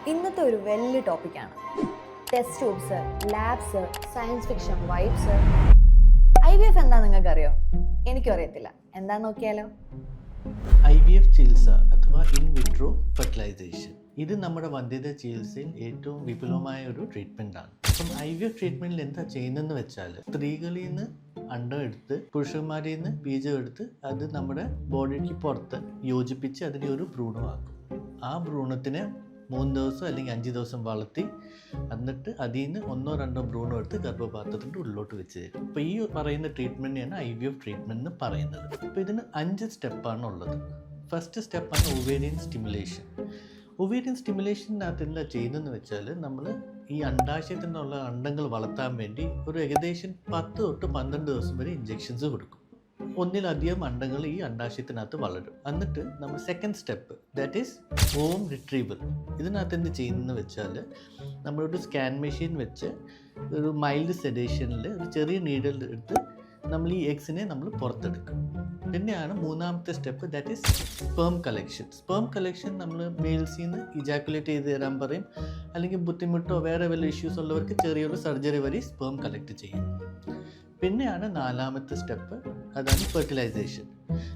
ഇന്നത്തെ ഒരു വലിയ ടോപ്പിക്കാണ് test tubes, labs, science fiction vibes. IVF എന്താ നിങ്ങൾക്ക് അറിയോ? എനിക്കും അറിയത്തില്ല. എന്താ നോക്കിയാലോ? IVF ചികിത്സ അഥവാ ഇൻ വിട്രോ ഫെർട്ടിലൈസേഷൻ ഇത് നമ്മുടെ വന്ധ്യത ചികിത്സയിൽ ഏറ്റവും വിപുലമായ ഒരു ട്രീറ്റ്മെൻ്റ് ആണ്. അപ്പം IVF ട്രീറ്റ്മെൻറ്റിൽ എന്താ ചെയ്യുന്നതെന്ന് വെച്ചാൽ സ്ത്രീകളിൽ നിന്ന് അണ്ടം എടുത്ത് പുരുഷന്മാരിൽ നിന്ന് ബീജം എടുത്ത് അത് നമ്മുടെ ബോഡിക്ക് പുറത്ത് യോജിപ്പിച്ച് അതിനെ ഒരു ഭ്രൂണമാക്കും. ആ ഭ്രൂണത്തിനെ 3 ദിവസം അല്ലെങ്കിൽ 5 ദിവസം വളർത്തി എന്നിട്ട് അതിൽ നിന്ന് 1-2 ഭ്രൂണം എടുത്ത് ഗർഭപാത്രത്തിൻ്റെ ഉള്ളിലോട്ട് വെച്ച് തരും. അപ്പോൾ ഈ പറയുന്ന ട്രീറ്റ്മെൻറ്റിനെയാണ് IVF ട്രീറ്റ്മെൻറ്റ് എന്ന് പറയുന്നത്. അപ്പോൾ ഇതിന് 5 സ്റ്റെപ്പാണ് ഉള്ളത്. ഫസ്റ്റ് സ്റ്റെപ്പാണ് ഒവേരിയൻ സ്റ്റിമുലേഷൻ. ഒവേരിയൻ സ്റ്റിമുലേഷനകത്ത് എന്താ ചെയ്യുന്നതെന്ന് വെച്ചാൽ നമ്മൾ ഈ അണ്ടാശയത്തിൽ നിന്നുള്ള അണ്ടങ്ങൾ വളർത്താൻ വേണ്ടി ഒരു ഏകദേശം 10 തൊട്ട് 12 ദിവസം വരെ ഇഞ്ചെക്ഷൻസ് കൊടുക്കും. ഒന്നിലധികം അണ്ടങ്ങൾ ഈ അണ്ടാശയത്തിനകത്ത് വളരും. എന്നിട്ട് നമ്മൾ സെക്കൻഡ് സ്റ്റെപ്പ് ദാറ്റ് ഈസ് ഓം റിട്രീവൽ. ഇതിനകത്ത് എന്ത് ചെയ്യുന്നതെന്ന് വെച്ചാൽ നമ്മളൊരു സ്കാൻ മെഷീൻ വെച്ച് ഒരു മൈൽഡ് സെഡേഷനിൽ ഒരു ചെറിയ നീഡിൽ എടുത്ത് നമ്മൾ ഈ എഗ്സിനെ നമ്മൾ പുറത്തെടുക്കും. പിന്നെയാണ് മൂന്നാമത്തെ step that is sperm collection. Sperm collection നമ്മൾ മെയിൽസിൽ നിന്ന് ഇജാക്കുലേറ്റ് ചെയ്ത് തരാൻ പറയും. അല്ലെങ്കിൽ ബുദ്ധിമുട്ടോ വേറെ വല്ല ഇഷ്യൂസ് ഉള്ളവർക്ക് ചെറിയൊരു സർജറി വഴി സ്പേം കളക്ട് ചെയ്യും. പിന്നെയാണ് നാലാമത്തെ സ്റ്റെപ്പ്, അതാണ് ഫെർട്ടിലൈസേഷൻ.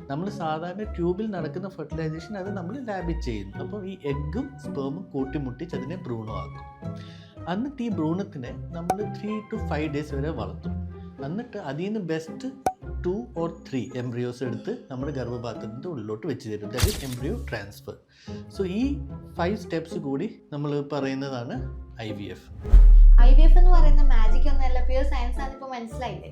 നമ്മൾ സാധാരണ ട്യൂബിൽ നടക്കുന്ന ഫെർട്ടിലൈസേഷൻ അത് നമ്മൾ ലാബിൽ ചെയ്യുന്നു. അപ്പോൾ ഈ എഗ്ഗും സ്പേമും കൂട്ടിമുട്ടിച്ച് അതിനെ ഭ്രൂണമാക്കും. എന്നിട്ട് ഈ ഭ്രൂണത്തിനെ നമ്മൾ 3 to 5 days വരെ വളർത്തും. എന്നിട്ട് അതിൽ നിന്ന് ബെസ്റ്റ് 2 or 3 എംബ്രിയോസ് എടുത്ത് നമ്മുടെ ഗർഭപാത്രത്തിൻ്റെ ഉള്ളിലോട്ട് വെച്ച് തരും. That is embryo transfer. So ഈ 5 സ്റ്റെപ്സ് കൂടി നമ്മൾ പറയുന്നതാണ് IVF. IVF എന്ന് പറയുന്ന മാജിക് ഒന്നല്ല, പ്യൂർ സയൻസ് ആണ്. ഇപ്പോൾ മനസ്സിലായില്ലേ?